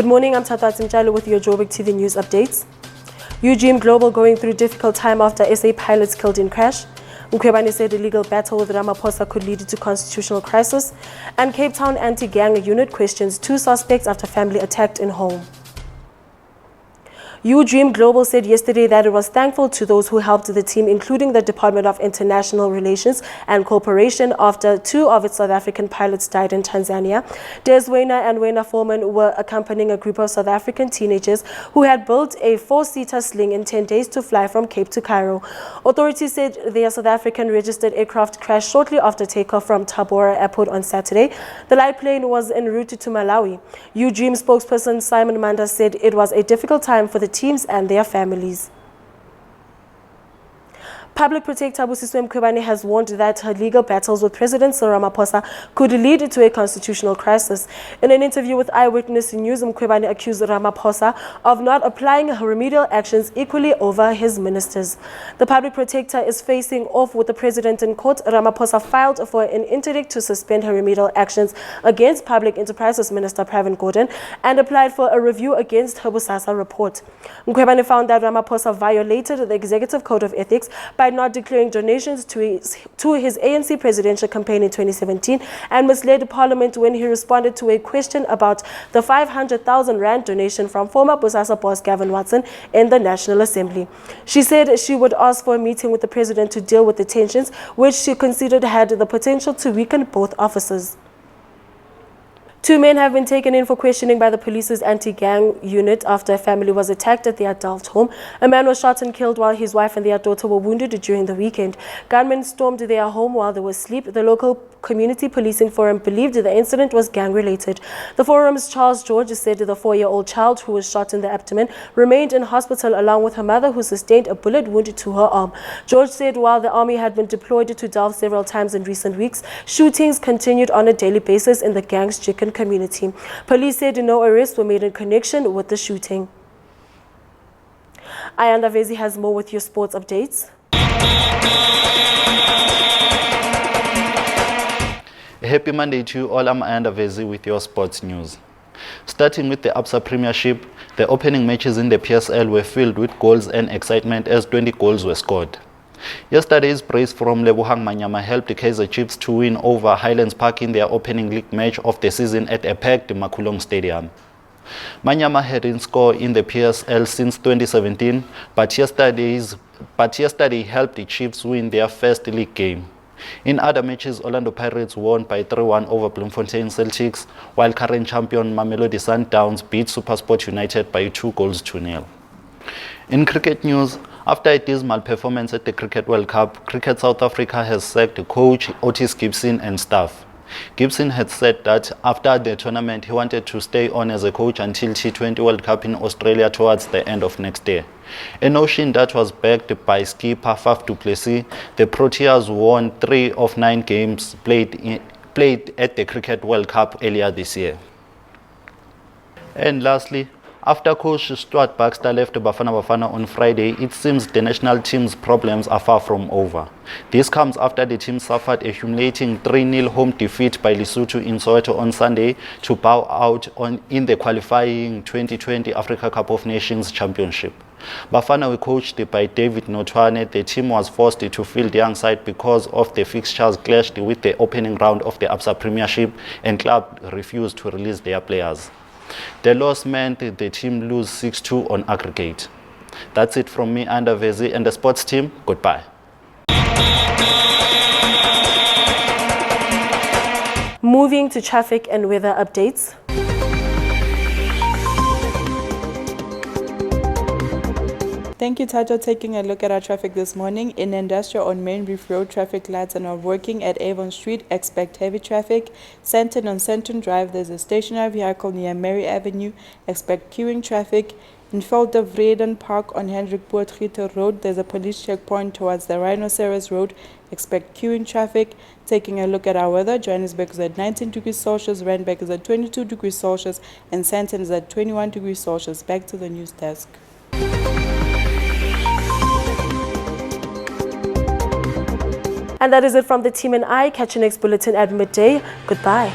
morning, I'm Tata Timchalo with your Joburgtv news updates. UGM Global going through difficult time after SA pilots killed in crash. Mkhwebane said a legal battle with Ramaphosa could lead to constitutional crisis. And Cape Town anti-gang unit questions 2 suspects after family attacked in home. UGM Global said yesterday that it was thankful to those who helped the team, including the Department of International Relations and Cooperation, after 2 of its South African pilots died in Tanzania. Des Wena and Wena Foreman were accompanying a group of South African teenagers who had built a 4-seater sling in 10 days to fly from Cape to Cairo. Authorities said their South African registered aircraft crashed shortly after takeoff from Tabora Airport on Saturday. The light plane was en route to Malawi. UGM spokesperson Simon Manda said it was a difficult time for the teams and their families. Public Protector Busiswe Mkhwebane has warned that her legal battles with President Cyril Ramaphosa could lead to a constitutional crisis. In an interview with Eyewitness News, Mkhwebane accused Ramaphosa of not applying her remedial actions equally over his ministers. The Public Protector is facing off with the President in court. Ramaphosa filed for an interdict to suspend her remedial actions against Public Enterprises Minister Pravin Gordhan and applied for a review against her Busasa report. Mkhwebane found that Ramaphosa violated the Executive Code of Ethics by not declaring donations to his ANC presidential campaign in 2017 and misled Parliament when he responded to a question about the 500,000 rand donation from former Busasa boss Gavin Watson in the National Assembly. She said she would ask for a meeting with the president to deal with the tensions, which she considered had the potential to weaken both officers. 2 men have been taken in for questioning by the police's anti-gang unit after a family was attacked at their Delft home. A man was shot and killed while his wife and their daughter were wounded during the weekend. Gunmen stormed their home while they were asleep. The local community policing forum believed the incident was gang-related. The forum's Charles George said the 4-year-old child who was shot in the abdomen remained in hospital along with her mother, who sustained a bullet wound to her arm. George said while the army had been deployed to Delft several times in recent weeks, shootings continued on a daily basis in the gang's chicken community. Police said no arrests were made in connection with the shooting. Ayanda Vezi has more with your sports updates. A happy Monday to you all. I'm Ayanda Vezi with your sports news. Starting with the Absa Premiership, the opening matches in the PSL were filled with goals and excitement as 20 goals were scored. Yesterday's praise from Lebohang Manyama helped the Kaizer Chiefs to win over Highlands Park in their opening league match of the season at a packed Makulong Stadium. Manyama hadn't scored in the PSL since 2017, but yesterday helped the Chiefs win their first league game. In other matches, Orlando Pirates won by 3-1 over Bloemfontein Celtics, while current champion Mamelodi Sundowns beat SuperSport United by 2-0. In cricket news, after a dismal performance at the Cricket World Cup, Cricket South Africa has sacked coach Otis Gibson and staff. Gibson had said that after the tournament he wanted to stay on as a coach until T20 World Cup in Australia towards the end of next year. A notion that was backed by skipper Faf du Plessis, the Proteas won 3 of 9 games played at the Cricket World Cup earlier this year. And lastly, after coach Stuart Baxter left Bafana Bafana on Friday, it seems the national team's problems are far from over. This comes after the team suffered a humiliating 3-0 home defeat by Lesotho in Soweto on Sunday to bow out in the qualifying 2020 Africa Cup of Nations Championship. Bafana were coached by David Notwane. The team was forced to field the young side because of the fixtures clashed with the opening round of the Absa Premiership, and club refused to release their players. The loss meant the team lose 6-2 on aggregate. That's it from me, Ayanda Vezi, and the sports team. Goodbye. Moving to traffic and weather updates. Thank you, Tato. Taking a look at our traffic this morning. In Industrial on Main Reef Road, traffic lights are not working. At Avon Street, expect heavy traffic. Senton on Senton Drive, there's a stationary vehicle near Mary Avenue. Expect queuing traffic. In Velder Vreden Park on Hendrik Poortgieter Road, there's a police checkpoint towards the Rhinoceros Road. Expect queuing traffic. Taking a look at our weather, Johannesburg is at 19 degrees Celsius, Randburg is at 22 degrees Celsius, and Senton is at 21 degrees Celsius. Back to the news desk. And that is it from the team and I. Catch your next bulletin at midday. Goodbye.